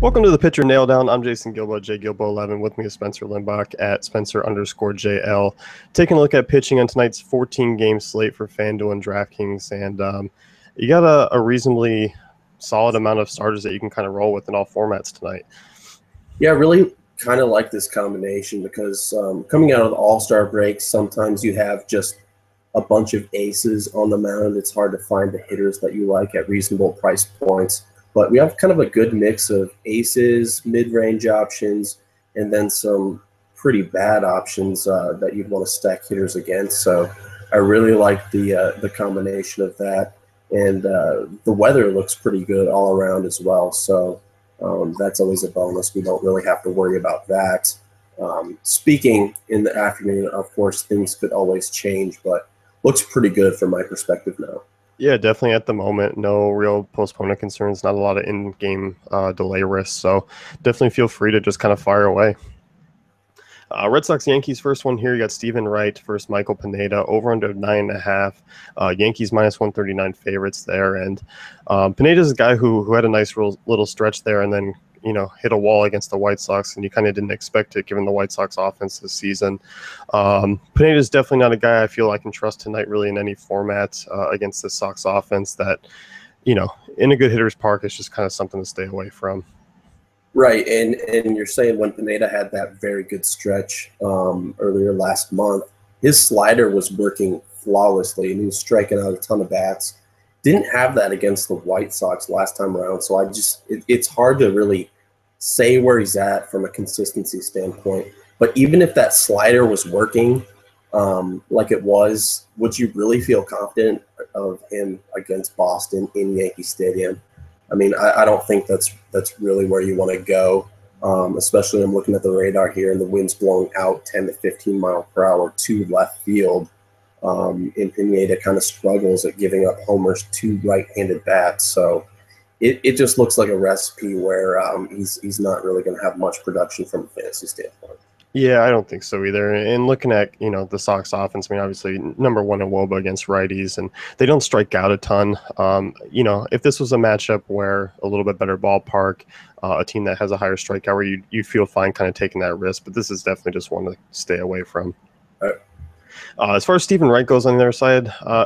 Welcome to the Pitcher Nail Down. I'm Jason Gilbo, JGilbo11. With me is Spencer Limbach at Spencer_JL. Taking a look at pitching on tonight's 14-game slate for FanDuel and DraftKings. And you got a reasonably solid amount of starters that you can kind of roll with in all formats tonight. Yeah, I really kind of like this combination because coming out of the All-Star break, sometimes you have just a bunch of aces on the mound. It's hard to find the hitters that you like at reasonable price points. But we have kind of a good mix of aces, mid-range options, and then some pretty bad options that you'd want to stack hitters against. So I really like the combination of that. And the weather looks pretty good all around as well. So that's always a bonus. We don't really have to worry about that. Speaking in the afternoon, of course, things could always change, but looks pretty good from my perspective now. Yeah, definitely at the moment, no real postponement concerns, not a lot of in-game delay risks. So definitely feel free to just kind of fire away. Red Sox Yankees first one here. You got Steven Wright versus Michael Pineda, over under 9.5. Yankees minus 139 favorites there. And Pineda's a guy who had a nice little stretch there and then hit a wall against the White Sox, and you kind of didn't expect it given the White Sox offense this season. Pineda's definitely not a guy I feel I can trust tonight really in any format against the Sox offense that, in a good hitter's park is just kind of something to stay away from. Right, and you're saying when Pineda had that very good stretch earlier last month, his slider was working flawlessly, and he was striking out a ton of bats. Didn't have that against the White Sox last time around, so it's hard to really say where he's at from a consistency standpoint. But even if that slider was working like it was, would you really feel confident of him against Boston in Yankee Stadium? I mean, I don't think that's really where you want to go, especially I'm looking at the radar here, and the wind's blowing out 10 to 15 mile per hour to left field. And Pineda kind of struggles at giving up homers to right-handed bats. So it just looks like a recipe where he's not really going to have much production from a fantasy standpoint. Yeah, I don't think so either. And looking at, the Sox offense, I mean, obviously number one in WOBA against righties, and they don't strike out a ton. If this was a matchup where a little bit better ballpark, a team that has a higher strikeout, where you feel fine kind of taking that risk, but this is definitely just one to stay away from. All right. As far as Steven Wright goes on the other side,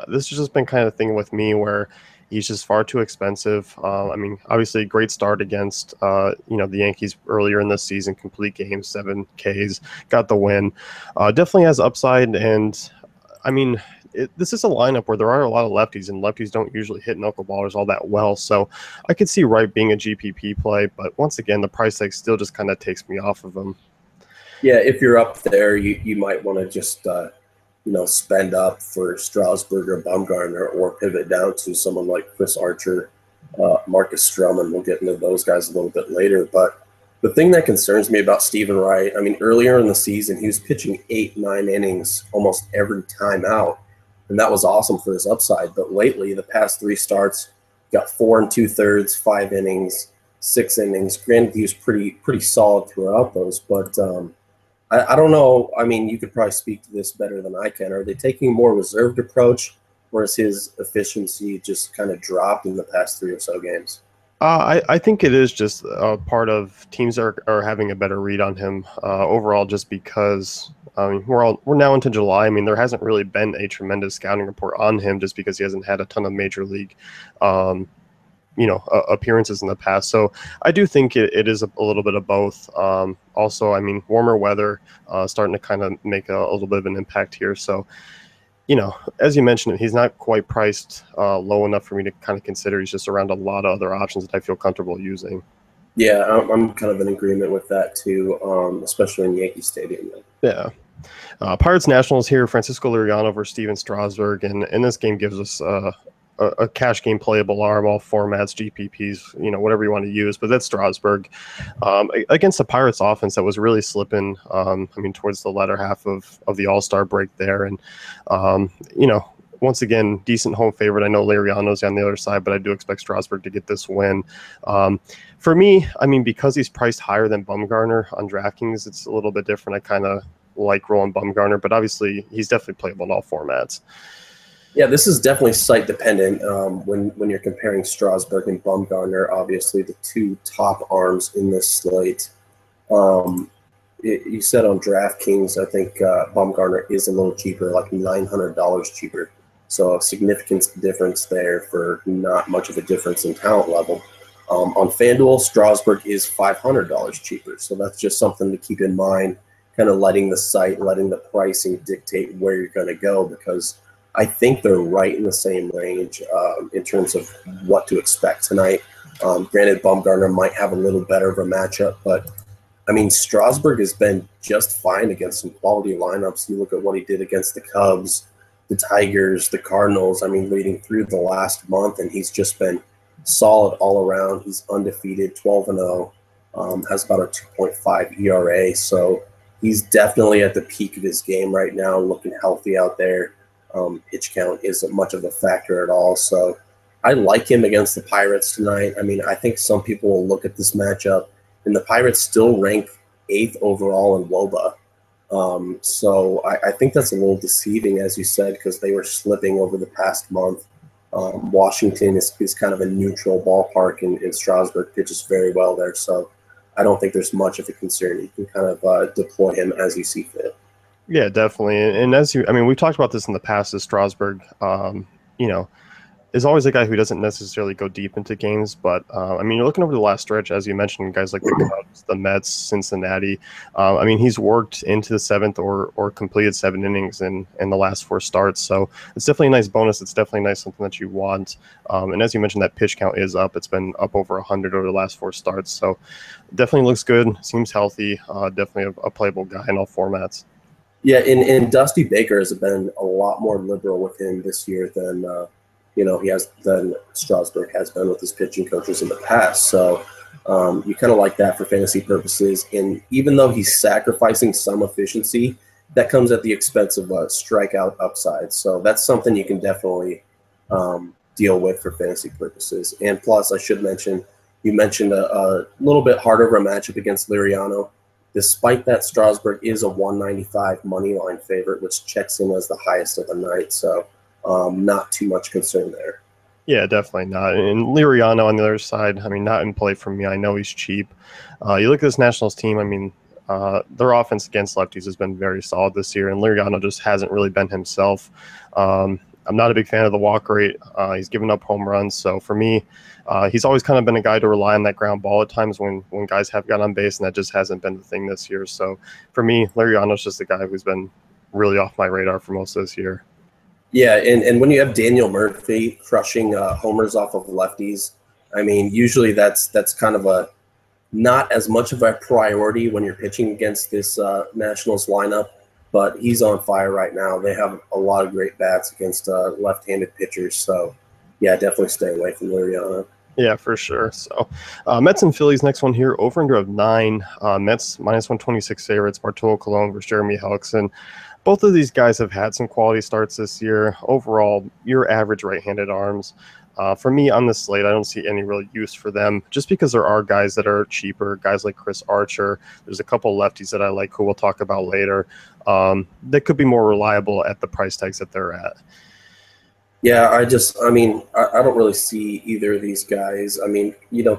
this has just been kind of a thing with me where he's just far too expensive. I mean, obviously, great start against the Yankees earlier in the season, complete game, 7 Ks, got the win. Definitely has upside, and I mean, this is a lineup where there are a lot of lefties, and lefties don't usually hit knuckleballers all that well. So I could see Wright being a GPP play, but once again, the price tag still just kind of takes me off of him. Yeah, if you're up there, you might want to just spend up for Strasburg or Bumgarner, or pivot down to someone like Chris Archer, Marcus Stroman. We'll get into those guys a little bit later. But the thing that concerns me about Steven Wright, I mean, earlier in the season, he was pitching 8-9 innings almost every time out, and that was awesome for his upside. But lately, the past 3 starts, got 4 2/3, 5 innings, 6 innings. Granted, he was pretty solid throughout those, but I don't know. I mean, you could probably speak to this better than I can. Are they taking a more reserved approach, or has his efficiency just kind of dropped in the past 3 or so games? I think it is just part of teams are having a better read on him overall, just because we're now into July. I mean, there hasn't really been a tremendous scouting report on him just because he hasn't had a ton of major league appearances in the past. So I do think it is a little bit of both. Also, I mean, warmer weather starting to kind of make a little bit of an impact here. So, as you mentioned, he's not quite priced low enough for me to kind of consider. He's just around a lot of other options that I feel comfortable using. Yeah, I'm kind of in agreement with that too, especially in Yankee Stadium. Yeah. Pirates Nationals here, Francisco Liriano versus Steven Strasburg, and this game gives us a cash game playable arm, all formats, GPPs, whatever you want to use. But that's Strasburg against the Pirates offense that was really slipping, towards the latter half of the All-Star break there. And, once again, decent home favorite. I know Liriano's on the other side, but I do expect Strasburg to get this win. For me, I mean, because he's priced higher than Bumgarner on DraftKings, it's a little bit different. I kind of like rolling Bumgarner, but obviously he's definitely playable in all formats. Yeah, this is definitely site dependent. When you're comparing Strasburg and Bumgarner, obviously the two top arms in this slate. Um, you said on DraftKings, I think Bumgarner is a little cheaper, like $900 cheaper. So a significant difference there for not much of a difference in talent level. On FanDuel, Strasburg is $500 cheaper. So that's just something to keep in mind, kind of letting the site, letting the pricing dictate where you're going to go, because I think they're right in the same range in terms of what to expect tonight. Granted, Bumgarner might have a little better of a matchup, but I mean, Strasburg has been just fine against some quality lineups. You look at what he did against the Cubs, the Tigers, the Cardinals. I mean, leading through the last month, and he's just been solid all around. He's undefeated, 12-0, has about a 2.5 ERA. So he's definitely at the peak of his game right now, looking healthy out there. Pitch count isn't much of a factor at all. So I like him against the Pirates tonight. I mean, I think some people will look at this matchup, and the Pirates still rank 8th overall in WOBA. So I think that's a little deceiving, as you said, because they were slipping over the past month. Washington is kind of a neutral ballpark, and Strasburg pitches very well there. So I don't think there's much of a concern. You can kind of deploy him as you see fit. Yeah, definitely. And we've talked about this in the past, as Strasburg, is always a guy who doesn't necessarily go deep into games. But, you're looking over the last stretch, as you mentioned, guys like the Cubs, the Mets, Cincinnati. He's worked into the 7th or completed 7 innings in the last 4 starts. So it's definitely a nice bonus. It's definitely nice, something that you want. And as you mentioned, that pitch count is up. It's been up over 100 over the last 4 starts. So definitely looks good. Seems healthy. Definitely a playable guy in all formats. Yeah, and Dusty Baker has been a lot more liberal with him this year than than Strasburg has been with his pitching coaches in the past. So you kind of like that for fantasy purposes. And even though he's sacrificing some efficiency, that comes at the expense of a strikeout upside. So that's something you can definitely deal with for fantasy purposes. And plus, I should mention, you mentioned a little bit harder of a matchup against Liriano. Despite that, Strasburg is a 195 money line favorite, which checks in as the highest of the night. So not too much concern there. Yeah, definitely not. And Liriano on the other side, not in play for me. I know he's cheap. You look at this Nationals team, their offense against lefties has been very solid this year, and Liriano just hasn't really been himself. I'm not a big fan of the walk rate. He's given up home runs. So for me, he's always kind of been a guy to rely on that ground ball at times when guys have got on base, and that just hasn't been the thing this year. So for me, Liriano's just a guy who's been really off my radar for most of this year. Yeah, and when you have Daniel Murphy crushing homers off of lefties, usually that's kind of a not as much of a priority when you're pitching against this Nationals lineup, but he's on fire right now. They have a lot of great bats against left-handed pitchers, so yeah, definitely stay away from Liriano. Yeah, for sure. So Mets and Phillies, next one here, over under of 9. Mets minus 126 favorites, Bartolo Colon versus Jeremy Hellickson. Both of these guys have had some quality starts this year. Overall, your average right-handed arms. For me on this slate, I don't see any real use for them, just because there are guys that are cheaper, guys like Chris Archer. There's a couple lefties that I like who we'll talk about later that could be more reliable at the price tags that they're at. Yeah, I don't really see either of these guys.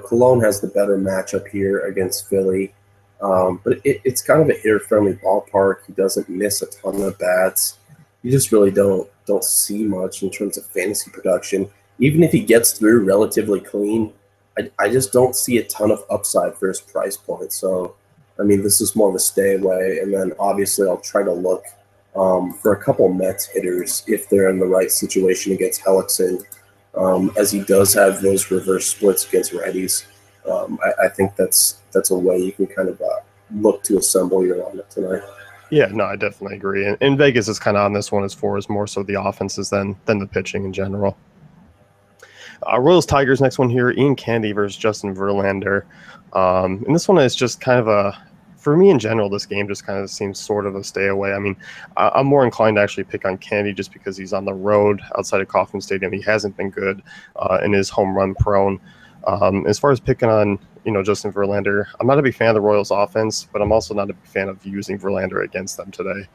Colon has the better matchup here against Philly. But it's kind of a hitter-friendly ballpark. He doesn't miss a ton of bats. You just really don't see much in terms of fantasy production. Even if he gets through relatively clean, I just don't see a ton of upside for his price point. So, this is more of a stay away. And then obviously I'll try to look for a couple Mets hitters if they're in the right situation against Hellickson, as he does have those reverse splits against righties. I think that's a way you can kind of look to assemble your lineup tonight. Yeah, no, I definitely agree. And Vegas is kind of on this one as far as more so the offenses than the pitching in general. Royals Tigers, next one here, Ian Candy versus Justin Verlander. And this one is just kind of for me in general, this game just kind of seems sort of a stay away. I'm more inclined to actually pick on Candy just because he's on the road outside of Kauffman Stadium. He hasn't been good and is home run prone. As far as picking on, Justin Verlander, I'm not a big fan of the Royals offense, but I'm also not a big fan of using Verlander against them today.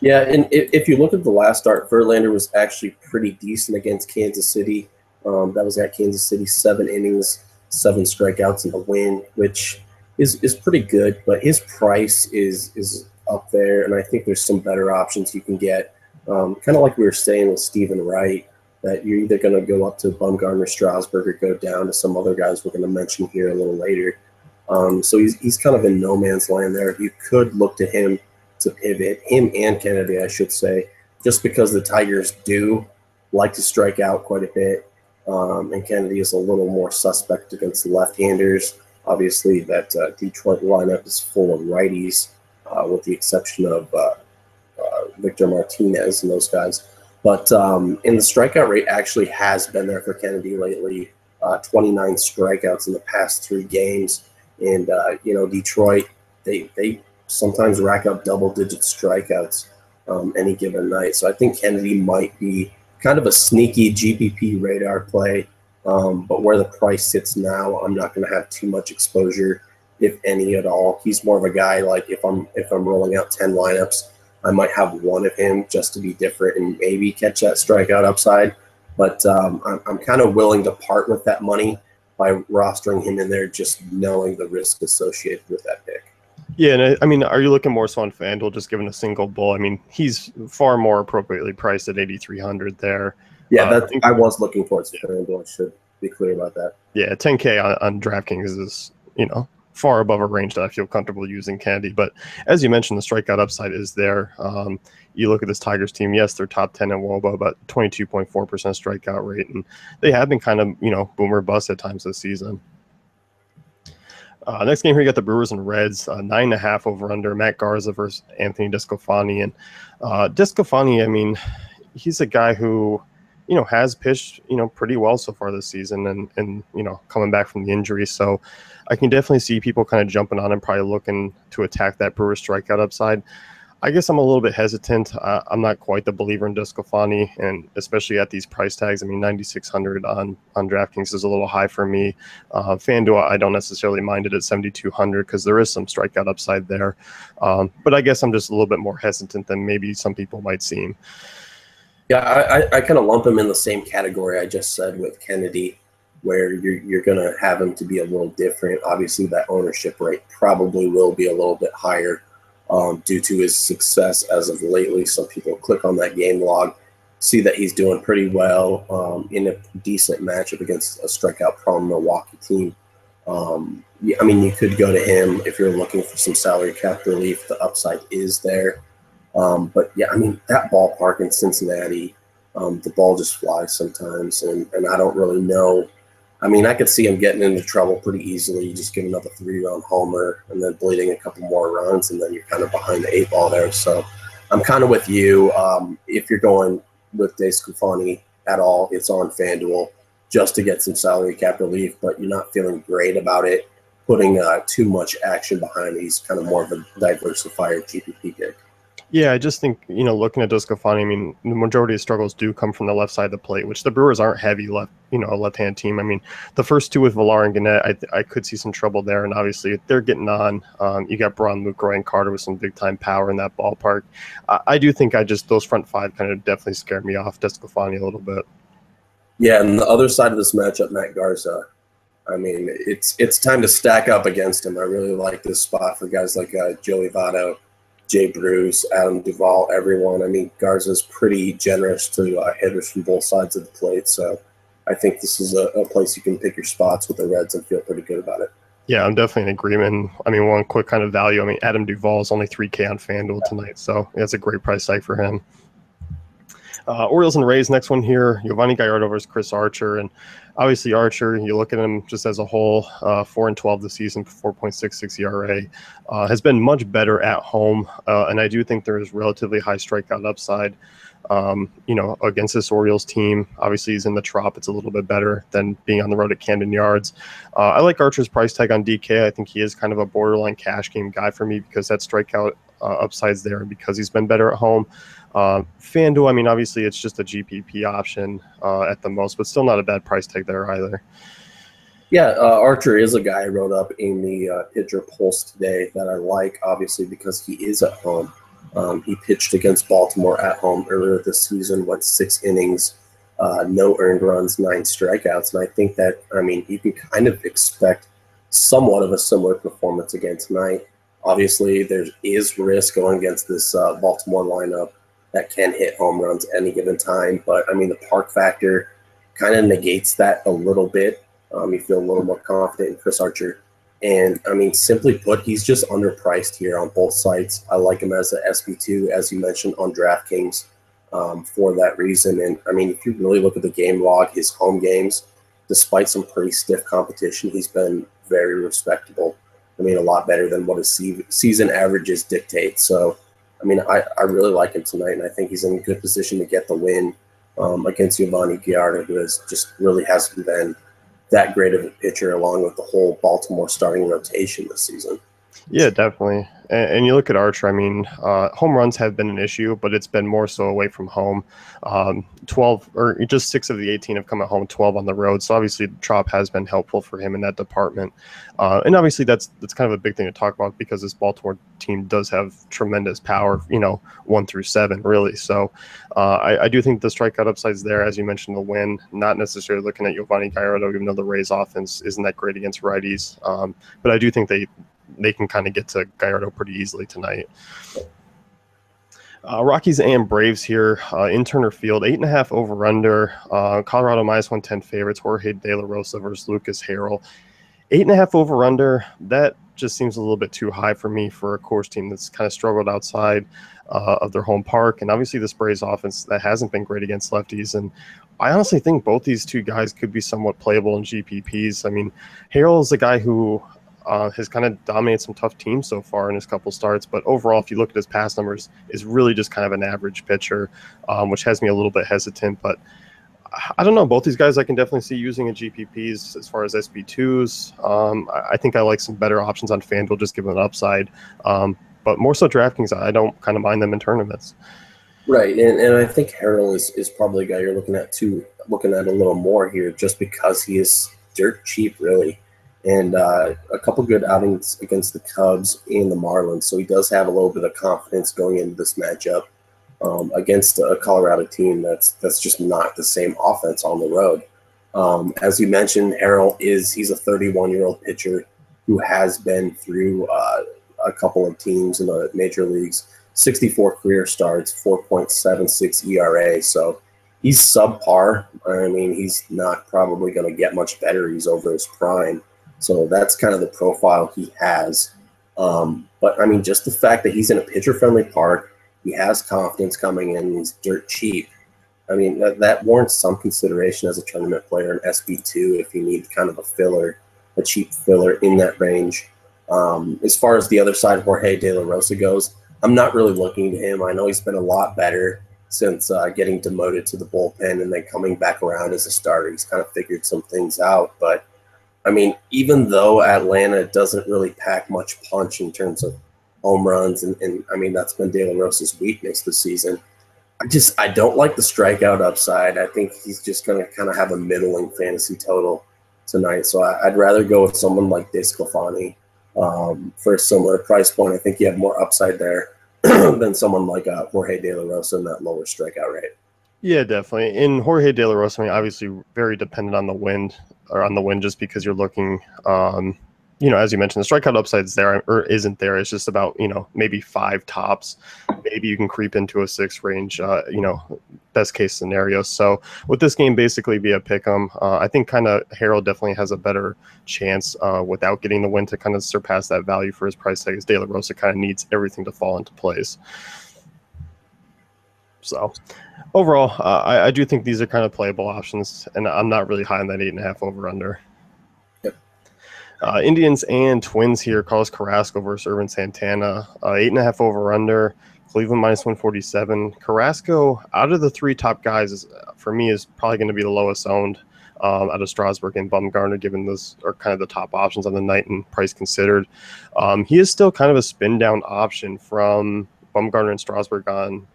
Yeah, and if you look at the last start, Verlander was actually pretty decent against Kansas City. That was at Kansas City, 7 innings, 7 strikeouts, and a win, which is pretty good. But his price is up there, and I think there's some better options you can get. Kind of like we were saying with Stephen Wright, that you're either going to go up to Bumgarner, Strasburg, or go down to some other guys we're going to mention here a little later. So he's kind of in no man's land there. You could look to him to pivot, him and Kennedy, I should say, just because the Tigers do like to strike out quite a bit. And Kennedy is a little more suspect against the left-handers. Obviously, that Detroit lineup is full of righties, with the exception of Victor Martinez and those guys. But in the strikeout rate actually has been there for Kennedy lately. 29 strikeouts in the past 3 games. And, Detroit, they sometimes rack up double-digit strikeouts any given night. So I think Kennedy might be kind of a sneaky GPP radar play. But where the price sits now, I'm not going to have too much exposure, if any at all. He's more of a guy like if I'm rolling out 10 lineups, I might have one of him just to be different and maybe catch that strikeout upside. But I'm kind of willing to part with that money by rostering him in there, just knowing the risk associated with that pick. Yeah, and I mean, are you looking more so on FanDuel, just given a single bull? I mean, he's far more appropriately priced at 8,300 there. Yeah, I was looking towards FanDuel. I should be clear about that. Yeah, 10K on DraftKings is, far above a range that I feel comfortable using Kennedy. But as you mentioned, the strikeout upside is there. You look at this Tigers team, yes, they're top 10 in WOBA, but 22.4% strikeout rate. And they have been kind of, boomer bust at times this season. Next game here, you got the Brewers and Reds, 9.5 over under, Matt Garza versus Anthony Desclafani. And Desclafani, I mean, he's a guy who, has pitched, pretty well so far this season and coming back from the injury. So I can definitely see people kind of jumping on him, probably looking to attack that Brewers strikeout upside. I guess I'm a little bit hesitant. I'm not quite the believer in Desclafani, and especially at these price tags. I mean, 9,600 on DraftKings is a little high for me. FanDuel, I don't necessarily mind it at 7,200 because there is some strikeout upside there. But I guess I'm just a little bit more hesitant than maybe some people might seem. Yeah, I kind of lump him in the same category I just said with Kennedy, where you're going to have him to be a little different. Obviously, that ownership rate probably will be a little bit higher due to his success as of lately. Some people click on that game log, see that he's doing pretty well in a decent matchup against a strikeout prone Milwaukee team. I mean, you could go to him if you're looking for some salary cap relief. The upside is there. But, yeah, I mean, that ballpark in Cincinnati, the ball just flies sometimes, and I don't really know. I mean, I could see him getting into trouble pretty easily. You just give another 3-run homer and then bleeding a couple more runs, and then you're kind of behind the 8 ball there. So I'm kind of with you. If you're going with Desclafani at all, it's on FanDuel just to get some salary cap relief, but you're not feeling great about it, putting too much action behind it. He's kind of more of a diversifier GPP gig. Yeah, I just think, looking at Desclafani, I mean, the majority of struggles do come from the left side of the plate, which the Brewers aren't heavy a left-hand team. I mean, the first 2 with Villar and Gannett, I could see some trouble there, and obviously they're getting on. You got Braun, Lucroy, and Carter with some big-time power in that ballpark. I do think those front 5 kind of definitely scare me off Desclafani a little bit. Yeah, and the other side of this matchup, Matt Garza, I mean, it's time to stack up against him. I really like this spot for guys like Joey Votto, Jay Bruce, Adam Duvall, everyone. I mean, Garza's pretty generous to hitters from both sides of the plate. So I think this is a place you can pick your spots with the Reds and feel pretty good about it. Yeah, I'm definitely in agreement. I mean, one quick kind of value. I mean, Adam Duvall is only 3K on FanDuel tonight. So that's a great price tag for him. Orioles and Rays, next one here. Giovanni Gallardo versus Chris Archer. And obviously Archer, you look at him just as a whole, 4-12 this season, 4.66 ERA, has been much better at home. And I do think there is relatively high strikeout upside, against this Orioles team. Obviously he's in the Trop. It's a little bit better than being on the road at Camden Yards. I like Archer's price tag on DK. I think he is kind of a borderline cash game guy for me because that strikeout upside's there and because he's been better at home. FanDuel, I mean, obviously it's just a GPP option at the most, but still not a bad price tag there either. Yeah, Archer is a guy I wrote up in the pitcher pulse today that I like, obviously, because he is at home. He pitched against Baltimore at home earlier this season, went 6 innings, no earned runs, 9 strikeouts. And I think that, you can kind of expect somewhat of a similar performance again tonight. Obviously, there is risk going against this Baltimore lineup that can hit home runs at any given time. But, the park factor kind of negates that a little bit. You feel a little more confident in Chris Archer. And, simply put, he's just underpriced here on both sites. I like him as an SB2, as you mentioned, on DraftKings for that reason. And, if you really look at the game log, his home games, despite some pretty stiff competition, he's been very respectable. A lot better than what his season averages dictate. So, I really like him tonight, and I think he's in a good position to get the win against Giovanni Gallardo, who really hasn't been that great of a pitcher, along with the whole Baltimore starting rotation this season. Yeah, definitely. And you look at Archer, home runs have been an issue, but it's been more so away from home. 12 or just 6 of the 18 have come at home, 12 on the road. So obviously Trop has been helpful for him in that department. And obviously that's kind of a big thing to talk about because this Baltimore team does have tremendous power, 1 through 7 really. So I do think the strikeout upside is there, as you mentioned, the win, not necessarily looking at Giovanni Gallardo, even though the Rays offense isn't that great against righties. But I do think they can kind of get to Gallardo pretty easily tonight. Rockies and Braves here in Turner Field, 8.5 over under. Colorado -110 favorites. Jorge De La Rosa versus Lucas Harrell. 8.5 over under. That just seems a little bit too high for me for a Coors team that's kind of struggled outside of their home park. And obviously this Braves offense that hasn't been great against lefties. And I honestly think both these two guys could be somewhat playable in GPPs. Harrell is a guy who has kind of dominated some tough teams so far in his couple starts, but overall, if you look at his past numbers, is really just kind of an average pitcher, which has me a little bit hesitant. But I don't know. Both these guys I can definitely see using in GPPs as far as SB2s. I think I like some better options on FanDuel just given an upside, but more so DraftKings. I don't kind of mind them in tournaments. Right, and I think Harrell is probably a guy you're looking at a little more here just because he is dirt cheap, really. And a couple good outings against the Cubs and the Marlins. So he does have a little bit of confidence going into this matchup against a Colorado team that's just not the same offense on the road. As you mentioned, Harrell he's a 31-year-old pitcher who has been through a couple of teams in the major leagues, 64 career starts, 4.76 ERA. So he's subpar. He's not probably going to get much better. He's over his prime. So that's kind of the profile he has. But, just the fact that he's in a pitcher-friendly park, he has confidence coming in, he's dirt cheap. That warrants some consideration as a tournament player, an SB2, if you need kind of a cheap filler in that range. As far as the other side, Jorge De La Rosa goes, I'm not really looking to him. I know he's been a lot better since getting demoted to the bullpen and then coming back around as a starter. He's kind of figured some things out, but even though Atlanta doesn't really pack much punch in terms of home runs, and that's been De La Rosa's weakness this season, I don't like the strikeout upside. I think he's just going to kind of have a middling fantasy total tonight. So I'd rather go with someone like DeSclafani for a similar price point. I think you have more upside there than someone like Jorge De La Rosa in that lower strikeout rate. Yeah, definitely. In Jorge De La Rosa, obviously very dependent on the wind just because you're looking, as you mentioned, the strikeout upside's there or isn't there. It's just about, maybe 5 tops. Maybe you can creep into a 6 range, best case scenario. So with this game basically be a pick 'em, I think kind of Harrell definitely has a better chance without getting the win to kind of surpass that value for his price tag. De La Rosa kind of needs everything to fall into place. So overall, I do think these are kind of playable options, and I'm not really high on that 8.5 over under. Yep. Indians and Twins here. Carlos Carrasco versus Irvin Santana. 8.5 over under. Cleveland -147. Carrasco, out of the 3 top guys, for me, is probably going to be the lowest owned out of Strasburg and Bumgarner, given those are kind of the top options on the night and price considered. He is still kind of a spin down option from Bumgarner and Strasburg on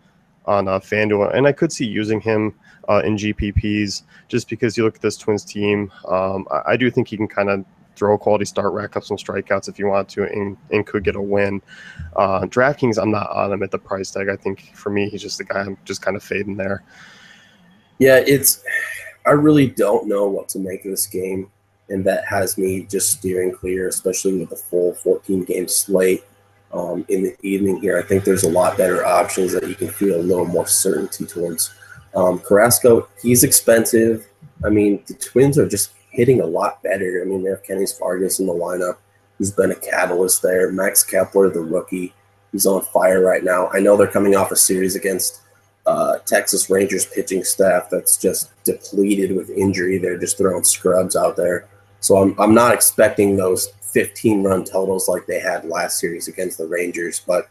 FanDuel, and I could see using him in GPPs just because you look at this Twins team. I do think he can kind of throw a quality start, rack up some strikeouts if you want to, and could get a win. DraftKings, I'm not on him at the price tag. I think for me, he's just the guy I'm just kind of fading there. Yeah, I really don't know what to make of this game, and that has me just steering clear, especially with the full 14-game slate in the evening here. I think there's a lot better options that you can feel a little more certainty towards. Carrasco, he's expensive. I mean, the Twins are just hitting a lot better. I mean, they have Kenny Vargas in the lineup. He's been a catalyst there. Max Kepler, the rookie, he's on fire right now. I know they're coming off a series against Texas Rangers pitching staff that's just depleted with injury. They're just throwing scrubs out there. So I'm not expecting those 15-run totals like they had last series against the Rangers. But,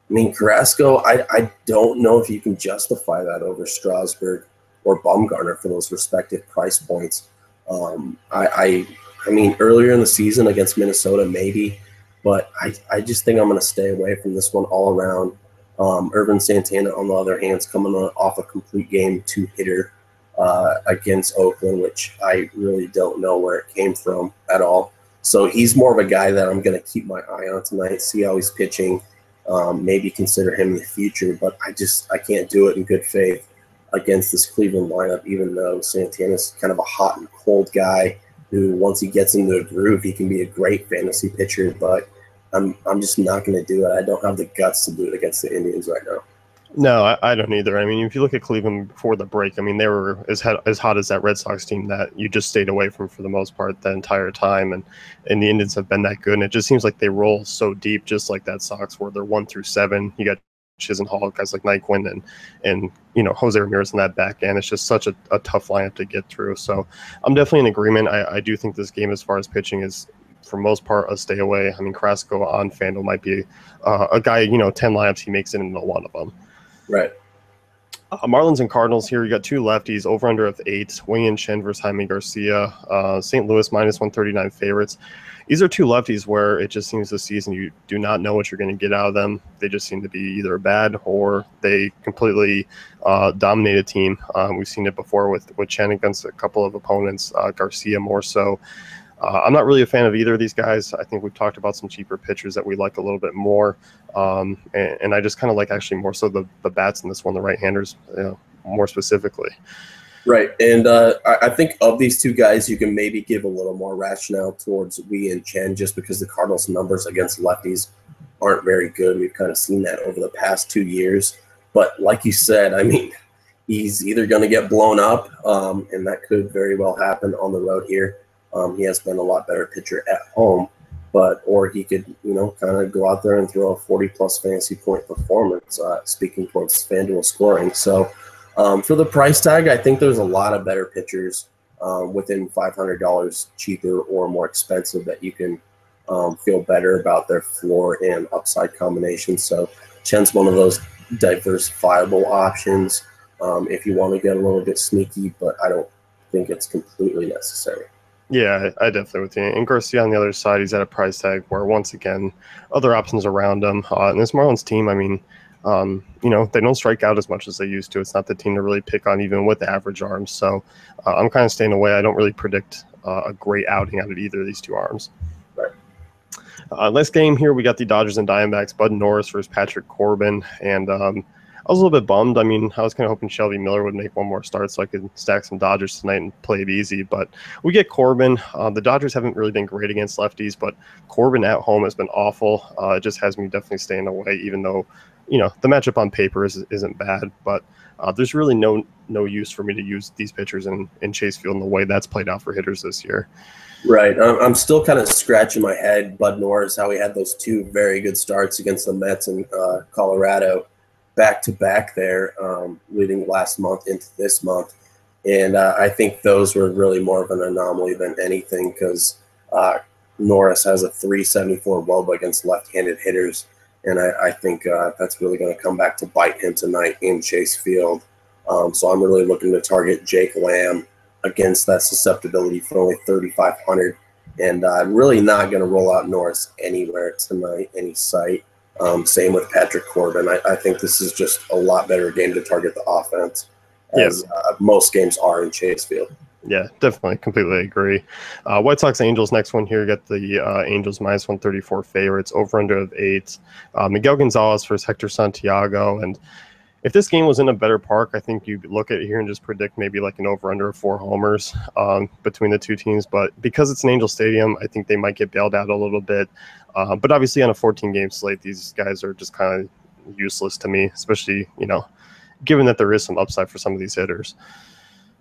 I mean, Carrasco, I don't know if you can justify that over Strasburg or Bumgarner for those respective price points. I mean, earlier in the season against Minnesota, maybe. But I just think I'm going to stay away from this one all around. Irvin Santana, on the other hand, is coming off a complete game two-hitter against Oakland, which I really don't know where it came from at all. So he's more of a guy that I'm going to keep my eye on tonight, see how he's pitching, maybe consider him in the future. But I can't do it in good faith against this Cleveland lineup, even though Santana's kind of a hot and cold guy who, once he gets into a groove, he can be a great fantasy pitcher. But I'm just not going to do it. I don't have the guts to do it against the Indians right now. No, I don't either. I mean, if you look at Cleveland before the break, I mean, they were as hot as that Red Sox team that you just stayed away from for the most part the entire time. And the Indians have been that good. And it just seems like they roll so deep, just like that Sox, where they're 1-7. You got Chisenhall, guys like Nyquin and Jose Ramirez in that back end. It's just such a tough lineup to get through. So I'm definitely in agreement. I do think this game, as far as pitching, is for most part a stay away. I mean, Carrasco on FanDuel might be a guy, 10 lineups, he makes it into one of them. Right. Marlins and Cardinals here. You got two lefties, over under of 8. Wing Chen versus Jaime Garcia. St. Louis minus 139 favorites. These are two lefties where it just seems this season you do not know what you're going to get out of them. They just seem to be either bad or they completely dominate a team. We've seen it before with Chen against a couple of opponents, Garcia more so. I'm not really a fan of either of these guys. I think we've talked about some cheaper pitchers that we like a little bit more. And I just kind of like actually more so the bats in this one, the right-handers, more specifically. Right. And I think of these two guys, you can maybe give a little more rationale towards Wei and Chen just because the Cardinals' numbers against lefties aren't very good. We've kind of seen that over the past 2 years. But like you said, I mean, he's either going to get blown up, and that could very well happen on the road here. He has been a lot better pitcher at home, or he could, kind of go out there and throw a 40-plus fantasy point performance, speaking towards FanDuel scoring. So for the price tag, I think there's a lot of better pitchers within $500 cheaper or more expensive that you can feel better about their floor and upside combinations. So Chen's one of those diversifiable options if you want to get a little bit sneaky, but I don't think it's completely necessary. Yeah, I definitely with you. And Garcia on the other side, he's at a price tag where, once again, other options around him. And this Marlins team, I mean, they don't strike out as much as they used to. It's not the team to really pick on, even with average arms. So I'm kind of staying away. I don't really predict a great outing out of either of these two arms. Right. Last game here, we got the Dodgers and Diamondbacks. Bud Norris versus Patrick Corbin. And I was a little bit bummed. I mean, I was kind of hoping Shelby Miller would make one more start so I could stack some Dodgers tonight and play it easy. But we get Corbin. The Dodgers haven't really been great against lefties, but Corbin at home has been awful. It just has me definitely staying away, even though, the matchup on paper isn't bad. But there's really no use for me to use these pitchers in Chase Field in the way that's played out for hitters this year. Right. I'm still kind of scratching my head, Bud Norris, how he had those two very good starts against the Mets in Colorado, back-to-back there, leading last month into this month. And I think those were really more of an anomaly than anything because Norris has a 374 WOBA against left-handed hitters. And I think that's really going to come back to bite him tonight in Chase Field. So I'm really looking to target Jake Lamb against that susceptibility for only 3,500. And I'm really not going to roll out Norris anywhere tonight, any site. Same with Patrick Corbin. I think this is just a lot better game to target the offense, as most games are in Chase Field. Yeah, definitely. Completely agree. White Sox Angels, next one here. You got the Angels minus 134 favorites, over under of 8. Miguel Gonzalez versus Hector Santiago. And if this game was in a better park, I think you'd look at it here and just predict maybe like an over under of 4 homers between the two teams. But because it's an Angel Stadium, I think they might get bailed out a little bit. But obviously on a 14-game slate, these guys are just kind of useless to me, especially, given that there is some upside for some of these hitters.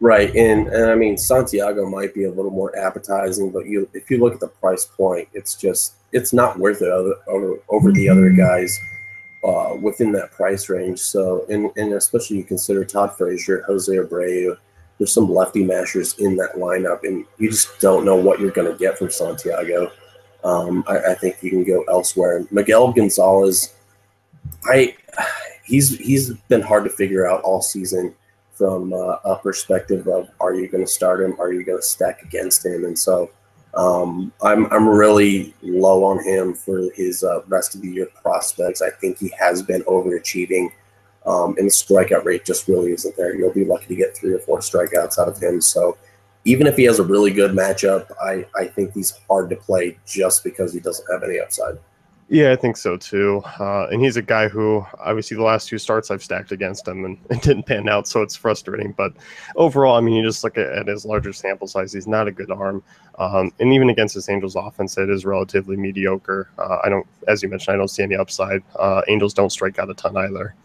Right, and I mean Santiago might be a little more appetizing, but if you look at the price point, it's not worth it over the other guys within that price range. So, and especially you consider Todd Frazier, Jose Abreu, there's some lefty mashers in that lineup, and you just don't know what you're going to get from Santiago. I think you can go elsewhere. Miguel Gonzalez, he's been hard to figure out all season from a perspective of, are you going to start him? Are you going to stack against him? And so I'm really low on him for his rest of the year prospects. I think he has been overachieving, and the strikeout rate just really isn't there. You'll be lucky to get 3 or 4 strikeouts out of him. So even if he has a really good matchup, I think he's hard to play just because he doesn't have any upside. Yeah, I think so too. And he's a guy who, obviously, the last 2 starts I've stacked against him and it didn't pan out, so it's frustrating. But overall, I mean, you just look at his larger sample size, he's not a good arm. And even against this Angels offense, it is relatively mediocre. As you mentioned, I don't see any upside. Angels don't strike out a ton either.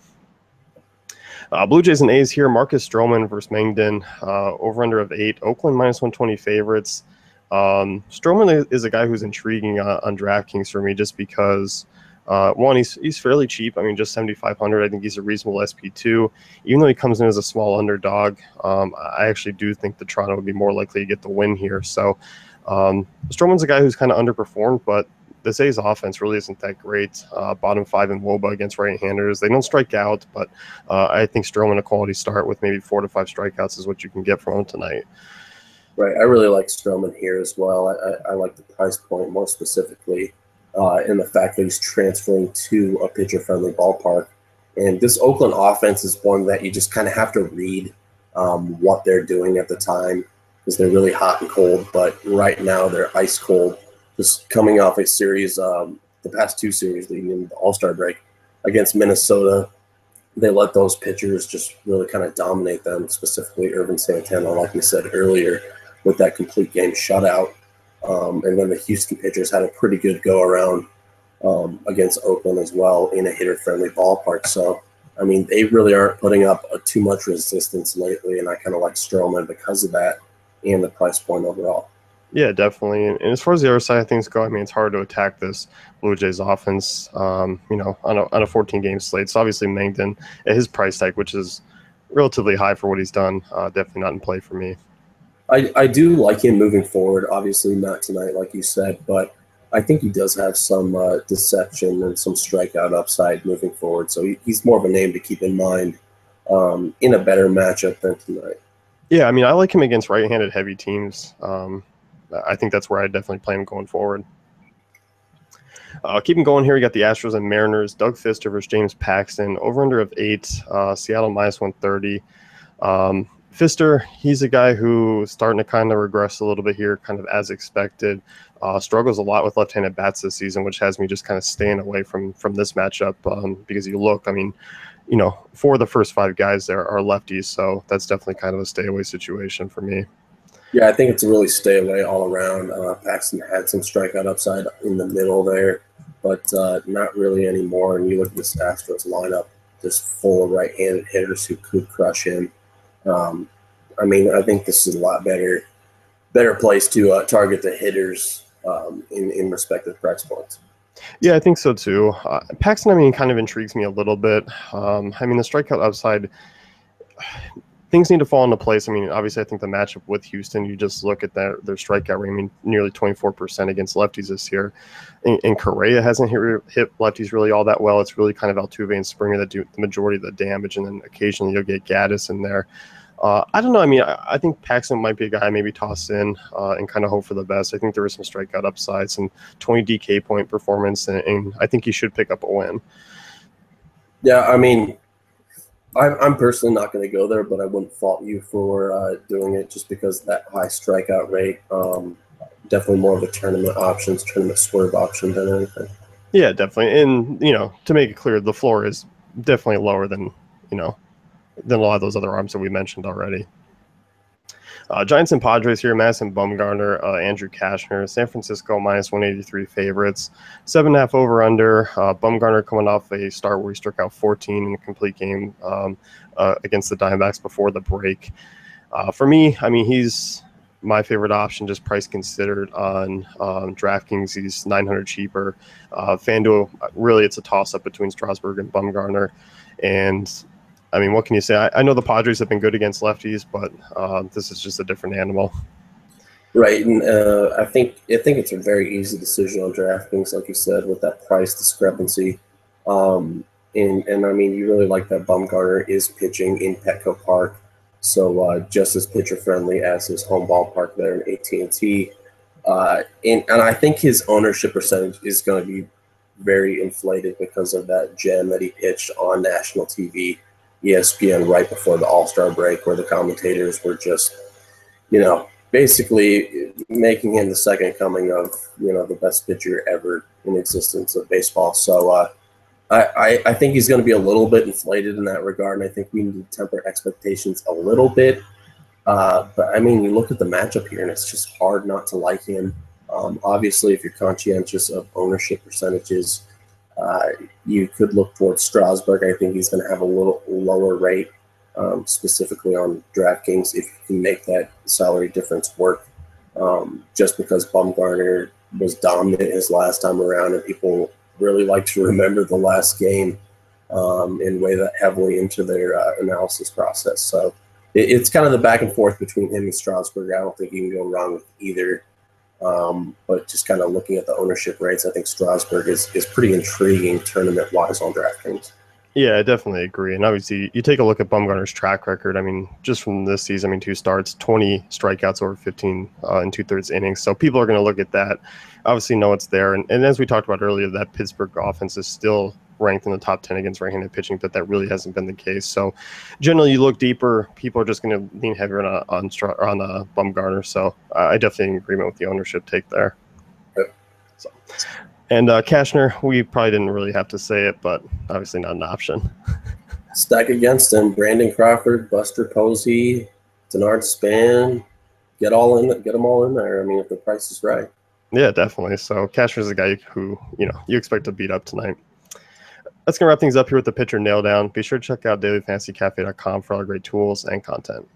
Blue Jays and A's here. Marcus Stroman versus Mengden, over under of 8. Oakland minus 120 favorites. Stroman is a guy who's intriguing on DraftKings for me just because, one, he's fairly cheap. I mean, just 7,500. I think he's a reasonable SP2. Even though he comes in as a small underdog, I actually do think the Toronto would be more likely to get the win here. So Stroman's a guy who's kind of underperformed, but this A's offense really isn't that great. Bottom 5 in WOBA against right-handers. They don't strike out, but I think Stroman, a quality start with maybe 4 to 5 strikeouts, is what you can get from him tonight. Right, I really like Stroman here as well. I like the price point more specifically, and the fact that he's transferring to a pitcher-friendly ballpark. And this Oakland offense is one that you just kind of have to read what they're doing at the time, because they're really hot and cold. But right now they're ice cold, just coming off a series, the past 2 series leading into the All-Star break against Minnesota. They let those pitchers just really kind of dominate them, specifically Irvin Santana, like we said earlier, with that complete game shutout. And then the Houston pitchers had a pretty good go-around against Oakland as well in a hitter-friendly ballpark. So, I mean, they really aren't putting up too much resistance lately, and I kind of like Stroman because of that and the price point overall. Yeah, definitely. And as far as the other side of things go, I mean, it's hard to attack this Blue Jays offense, on a 14-game slate. So obviously Mengden at his price tag, which is relatively high for what he's done, definitely not in play for me. I do like him moving forward. Obviously not tonight, like you said, but I think he does have some deception and some strikeout upside moving forward. So he's more of a name to keep in mind in a better matchup than tonight. Yeah, I mean, I like him against right-handed heavy teams. I think that's where I definitely play him going forward. Keep him going here. You got the Astros and Mariners. Doug Fister versus James Paxton. Over under of 8. Seattle minus 130. Fister, he's a guy who's starting to kind of regress a little bit here, kind of as expected. Struggles a lot with left-handed bats this season, which has me just kind of staying away from this matchup because you look, I mean, 4 of the first 5 guys there are lefties, so that's definitely kind of a stay-away situation for me. Yeah, I think it's a really stay away all around. Paxton had some strikeout upside in the middle there, but not really anymore. And you look at this Astros lineup, just full of right-handed hitters who could crush him. I mean, I think this is a lot better place to target the hitters in respective price points. Yeah, I think so too. Paxton, I mean, kind of intrigues me a little bit. I mean, the strikeout upside, things need to fall into place. I mean, obviously, I think the matchup with Houston, you just look at their strikeout rate. I mean, nearly 24% against lefties this year. And Correa hasn't hit lefties really all that well. It's really kind of Altuve and Springer that do the majority of the damage, and then occasionally you'll get Gaddis in there. I don't know. I mean, I think Paxton might be a guy maybe toss in and kind of hope for the best. I think there is some strikeout upside, some 20 DK point performance, and I think he should pick up a win. Yeah, I mean, I'm personally not going to go there, but I wouldn't fault you for doing it just because of that high strikeout rate. Definitely more of a tournament swerve option than anything. Yeah, definitely. And, to make it clear, the floor is definitely lower than, than a lot of those other arms that we mentioned already. Giants and Padres here, Madison Bumgarner, Andrew Cashner, San Francisco minus 183 favorites, 7.5 over under. Bumgarner coming off a start where he struck out 14 in a complete game against the Diamondbacks before the break. For me, I mean, he's my favorite option, just price considered on DraftKings. He's 900 cheaper. FanDuel, really, it's a toss-up between Strasburg and Bumgarner. And I mean, what can you say? I know the Padres have been good against lefties, but this is just a different animal. Right, and I think it's a very easy decision on DraftKings, like you said, with that price discrepancy. And I mean, you really like that Bumgarner is pitching in Petco Park, so just as pitcher friendly as his home ballpark there in AT&T. And I think his ownership percentage is going to be very inflated because of that gem that he pitched on national TV. ESPN right before the All-Star break, where the commentators were just, basically making him the second coming of, the best pitcher ever in existence of baseball. So I think he's going to be a little bit inflated in that regard, and I think we need to temper expectations a little bit. But, I mean, you look at the matchup here, and it's just hard not to like him. Obviously, if you're conscientious of ownership percentages, you could look towards Strasburg. I think he's going to have a little lower rate, specifically on DraftKings, if you can make that salary difference work. Just because Bumgarner was dominant his last time around, and people really like to remember the last game and weigh that heavily into their analysis process. So it's kind of the back and forth between him and Strasburg. I don't think you can go wrong with either. But just kind of looking at the ownership rates, I think Strasburg is pretty intriguing tournament-wise on DraftKings. Yeah, I definitely agree. And obviously, you take a look at Bumgarner's track record. I mean, just from this season, 2 starts, 20 strikeouts over 15 and 2/3 innings. So people are going to look at that, obviously know it's there. And as we talked about earlier, that Pittsburgh offense is still ranked in the top 10 against right-handed pitching, but that really hasn't been the case. So generally, you look deeper, people are just going to lean heavier on Bumgarner. So I definitely in agreement with the ownership take there. Yep. So. And Cashner, we probably didn't really have to say it, but obviously not an option. Stack against him: Brandon Crawford, Buster Posey, Denard Span. Get them all in there. I mean, if the price is right. Yeah, definitely. So Cashner's a guy who you expect to beat up tonight. That's going to wrap things up here with the pitcher nail down. Be sure to check out dailyfantasycafe.com for all great tools and content.